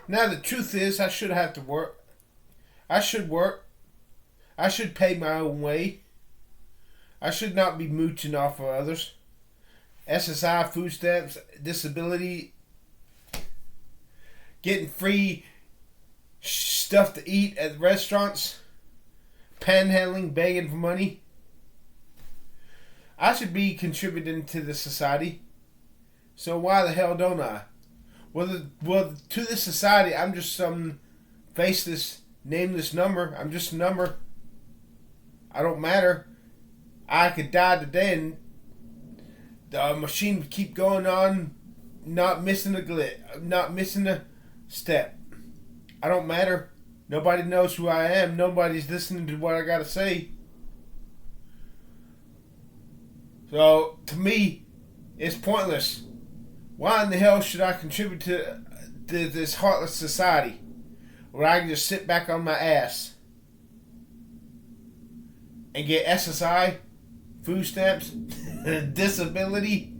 Now the truth is, I should have to work. I should work. I should pay my own way. I should not be mooching off of others. SSI, food stamps, disability, getting free stuff to eat at restaurants, panhandling, begging for money. I should be contributing to the society. So why the hell don't I? Well, to this society, I'm just some faceless, nameless number. I'm just a number. I don't matter. I could die today and the machine would keep going on, not missing a glitch, not missing a step. I don't matter. Nobody knows who I am. Nobody's listening to what I gotta say. So, to me, it's pointless. Why in the hell should I contribute to this heartless society where I can just sit back on my ass and get SSI, food stamps, disability,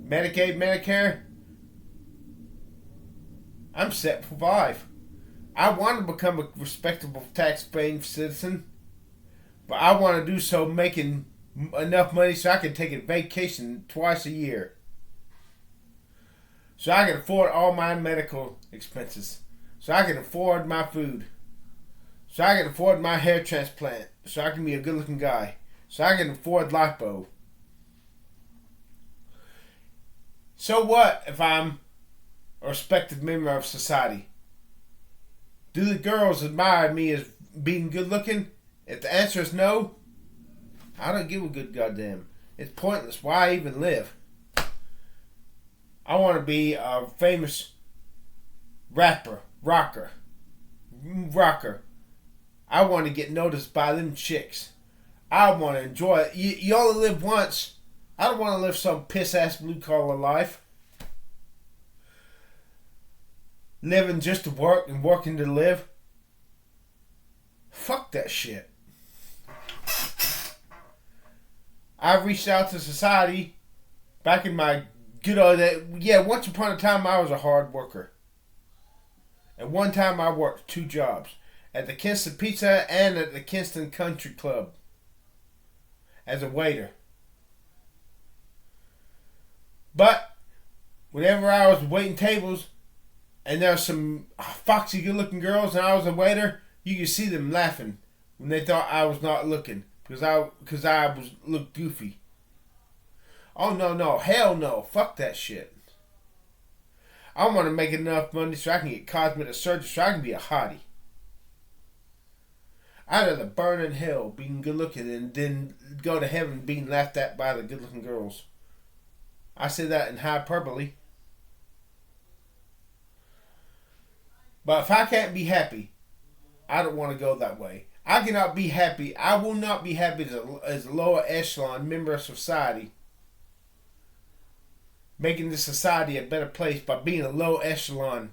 Medicaid, Medicare? I'm set for life. I want to become a respectable tax-paying citizen, but I want to do so making enough money so I can take a vacation twice a year. So I can afford all my medical expenses. So I can afford my food. So I can afford my hair transplant. So I can be a good looking guy. So I can afford lipo. So what if I'm a respected member of society? Do the girls admire me as being good looking? If the answer is no, I don't give a good goddamn. It's pointless. Why even live? I want to be a famous rapper, rocker. I want to get noticed by them chicks. I want to enjoy it. You only live once. I don't want to live some piss-ass blue-collar life. Living just to work and working to live. Fuck that shit. I've reached out to society back in my good old day. Yeah, once upon a time I was a hard worker. At one time I worked 2 jobs. At the Kingston Pizza and at the Kingston Country Club. As a waiter. But whenever I was waiting tables and there were some foxy good looking girls and I was a waiter, you could see them laughing when they thought I was not looking. Because I was looked goofy. Oh no, hell no, fuck that shit. I want to make enough money so I can get cosmetic surgery so I can be a hottie. I'd rather burn in hell being good looking and then go to heaven being laughed at by the good looking girls. I say that in hyperbole. But if I can't be happy, I don't want to go that way. I cannot be happy. I will not be happy as a lower echelon member of society. Making this society a better place by being a low echelon.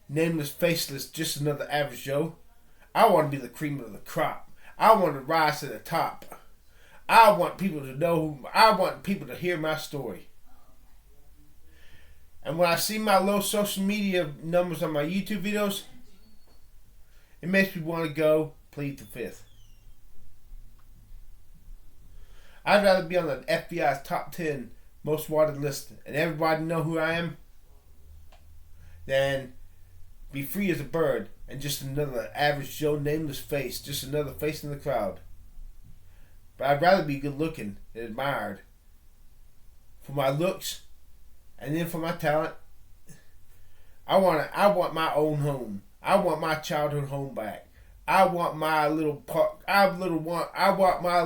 Nameless, faceless, just another average Joe. I want to be the cream of the crop. I want to rise to the top. I want people to know I want people to hear my story. And when I see my low social media numbers on my YouTube videos, it makes me want to go plead the fifth. I'd rather be on the FBI's top 10 most wanted list and everybody know who I am than be free as a bird and just another average Joe nameless face, just another face in the crowd. But I'd rather be good looking and admired for my looks and then for my talent. I want my own home. I want my childhood home back. I want my little part. I want my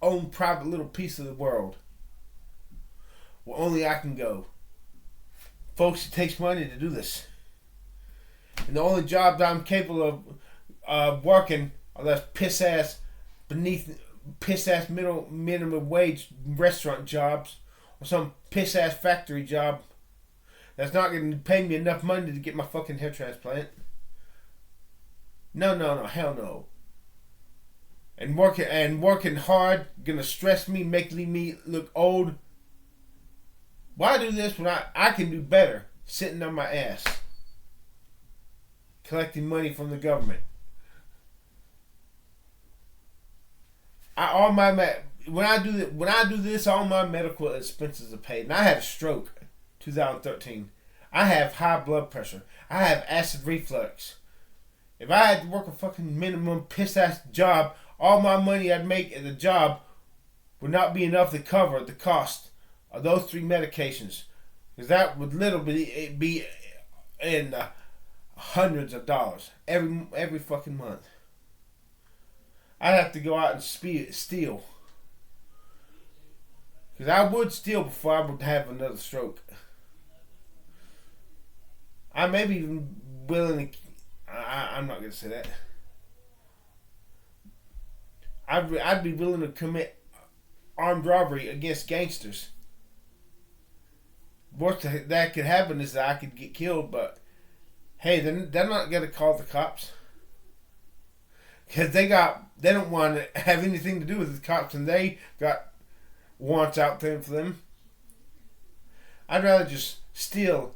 own private little piece of the world. Where only I can go. Folks, it takes money to do this. And the only jobs I'm capable of working are those piss ass middle minimum wage restaurant jobs or some piss ass factory job that's not going to pay me enough money to get my fucking hair transplant. No, hell no. And working hard gonna stress me, make me look old. Why do this when I can do better sitting on my ass? collecting money from the government. When I do this, all my medical expenses are paid. And I had a stroke, 2013. I have high blood pressure. I have acid reflux. If I had to work a fucking minimum piss ass job, all my money I'd make at the job would not be enough to cover the cost of those 3 medications. Because that would literally be in hundreds of dollars every fucking month. I'd have to go out and steal. Because I would steal before I would have another stroke. I may be even willing to... I'm not going to say that. I'd be willing to commit armed robbery against gangsters. Worst that could happen is that I could get killed, but hey, they're not going to call the cops. Because they don't want to have anything to do with the cops, and they got warrants out there for them. I'd rather just steal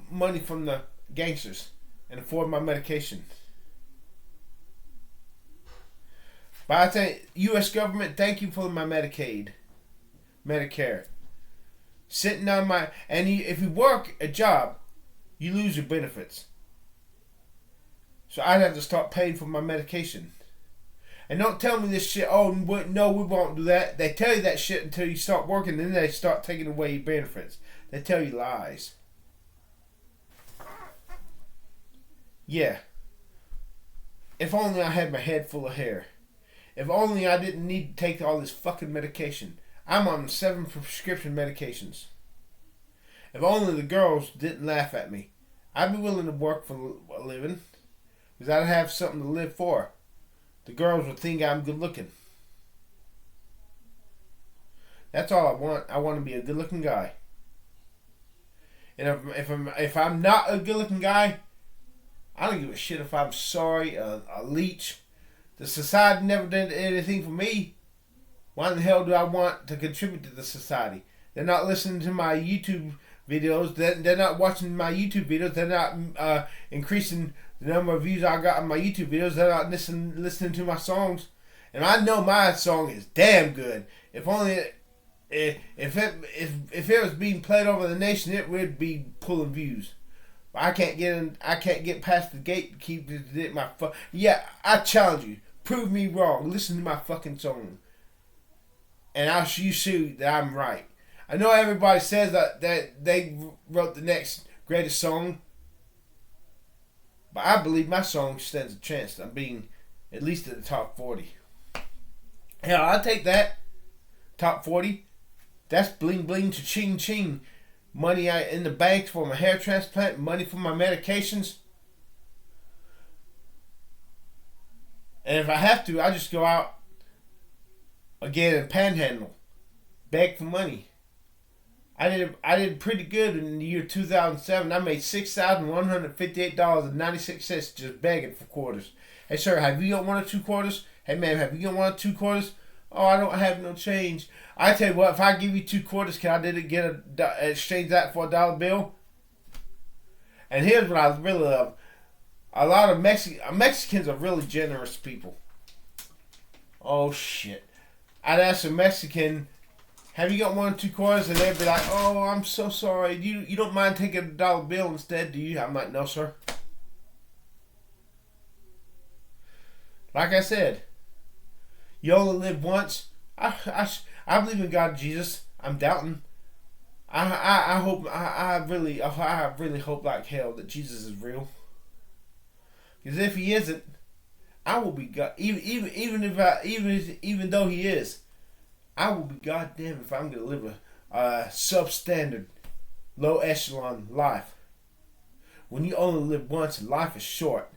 money from the gangsters and afford my medication. But I think U.S. government, thank you for my Medicaid, Medicare. Sitting on my... And if you work a job, you lose your benefits. So I'd have to start paying for my medication. And don't tell me this shit, oh, no, we won't do that. They tell you that shit until you start working, and then they start taking away your benefits. They tell you lies. Yeah. If only I had my head full of hair. If only I didn't need to take all this fucking medication. I'm on 7 prescription medications. If only the girls didn't laugh at me. I'd be willing to work for a living. Because I'd have something to live for. The girls would think I'm good looking. That's all I want. I want to be a good looking guy. And if I'm not a good looking guy, I don't give a shit if I'm sorry, a leech. The society never did anything for me. Why in the hell do I want to contribute to the society? They're not listening to my YouTube videos. They're not watching my YouTube videos. They're not increasing the number of views I got on my YouTube videos. They're not listening to my songs. And I know my song is damn good. If only if it was being played over the nation, it would be pulling views. But I can't get past the gate to keep my yeah. I challenge you. Prove me wrong. Listen to my fucking song, and I'll show you that I'm right. I know everybody says that they wrote the next greatest song, but I believe my song stands a chance of being at least in the top 40. Hell, I'll take that. Top 40. That's bling bling to ching ching. Money in the bank for my hair transplant. Money for my medications. And if I have to, I just go out again and panhandle. Beg for money. I did pretty good in the year 2007. I made $6,158.96 just begging for quarters. Hey sir, have you got 1 or 2 quarters? Hey ma'am, have you got 1 or 2 quarters? Oh, I don't have no change. I tell you what, if I give you 2 quarters, can I exchange that for a dollar bill? And here's what I really love. A lot of Mexicans are really generous people. Oh shit. I'd ask a Mexican, have you got 1 or 2 quarters? And they'd be like, oh, I'm so sorry. You don't mind taking a dollar bill instead, do you? I'm like, no, sir. Like I said, you only live once. I believe in God, Jesus. I'm doubting. I really hope like hell that Jesus is real. Because if he isn't, I will be God. Even though he is, I will be goddamn if I'm gonna live a substandard, low echelon life. When you only live once, life is short,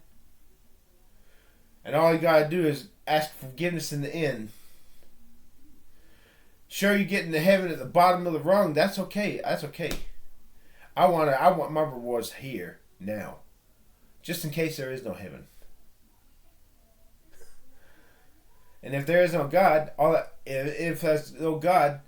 and all you gotta do is ask for forgiveness in the end. Sure, you get into heaven at the bottom of the rung. That's okay. That's okay. I want my rewards here now, just in case there is no heaven. And if there is no God, if there's no God,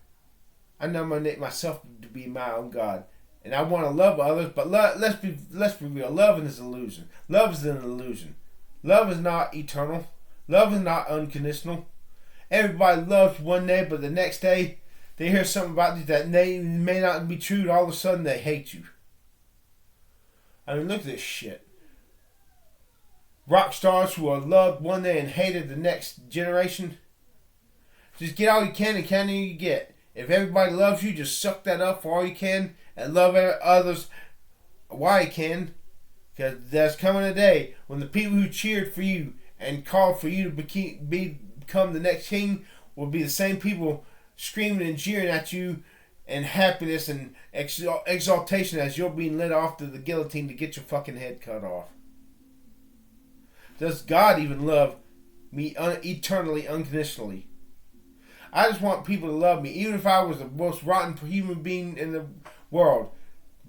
I nominate myself to be my own God. and I want to love others, but let's be real. Love is an illusion. Love is an illusion. Love is not eternal. Love is not unconditional. Everybody loves you one day, but the next day they hear something about you that may not be true, and all of a sudden they hate you. I mean, look at this shit. Rock stars who are loved one day and hated the next generation. Just get all you can and can you get. If everybody loves you, just suck that up for all you can and love others while you can. Because there's coming a day when the people who cheered for you and called for you to become the next king will be the same people screaming and jeering at you in happiness and exaltation as you're being led off to the guillotine to get your fucking head cut off. Does God even love me eternally, unconditionally? I just want people to love me, even if I was the most rotten human being in the world.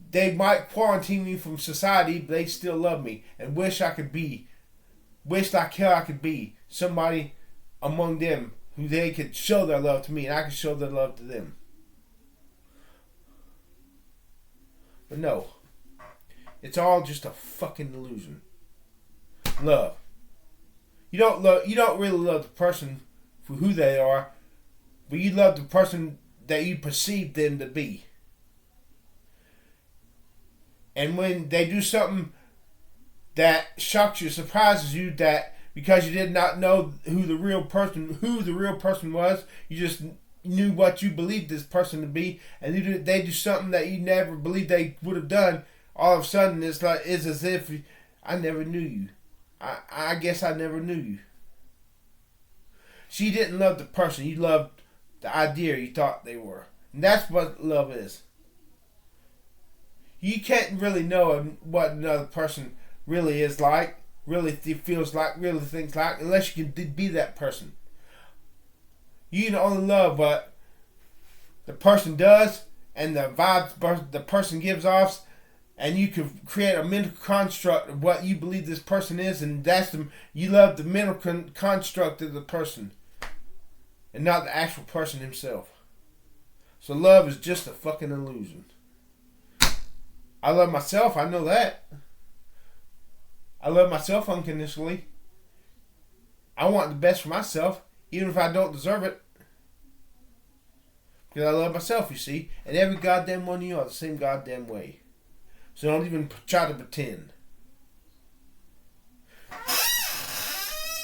They might quarantine me from society, but they still love me and wish I could be somebody among them who they could show their love to me and I could show their love to them. But no, it's all just a fucking illusion. Love. You don't really love the person for who they are, but you love the person that you perceive them to be. And when they do something that shocks you, surprises you, that because you did not know who the real person was, you just knew what you believed this person to be, and they do something that you never believed they would have done. All of a sudden, it's as if I never knew you. I guess I never knew you. So you didn't love the person, you loved the idea you thought they were. And that's what love is. You can't really know what another person really is like, really feels like, really thinks like, unless you can be that person. You can only love what the person does and the vibes the person gives off, and you can create a mental construct of what you believe this person is, and you love the mental construct of the person and not the actual person himself. So love is just a fucking illusion. I love myself, I know that. I love myself unconditionally. I want the best for myself, even if I don't deserve it. Because I love myself, you see. And every goddamn one of you are the same goddamn way. So don't even try to pretend.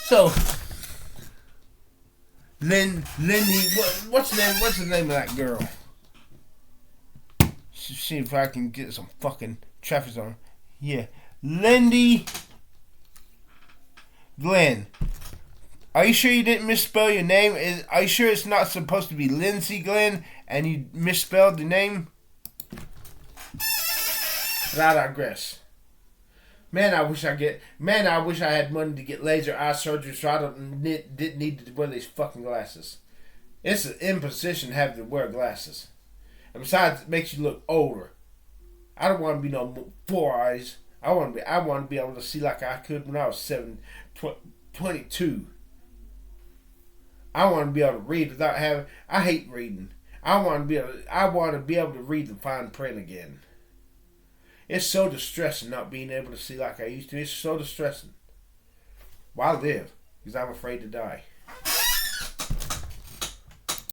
So, Lindy, what's the name of that girl? See if I can get some fucking traffic on. Yeah, Lindy Glenn. Are you sure you didn't misspell your name? Are you sure it's not supposed to be Lindsay Glenn and you misspelled the name? But I digress. Man, I wish I had money to get laser eye surgery so I didn't need to wear these fucking glasses. It's an imposition to have to wear glasses. And besides, it makes you look older. I don't want to be no 4 eyes. I want to be able to see like I could when I was 22. I want to be able to read without having. I hate reading. I want to be able to read the fine print again. It's so distressing not being able to see like I used to. It's so distressing. Why live? Because I'm afraid to die.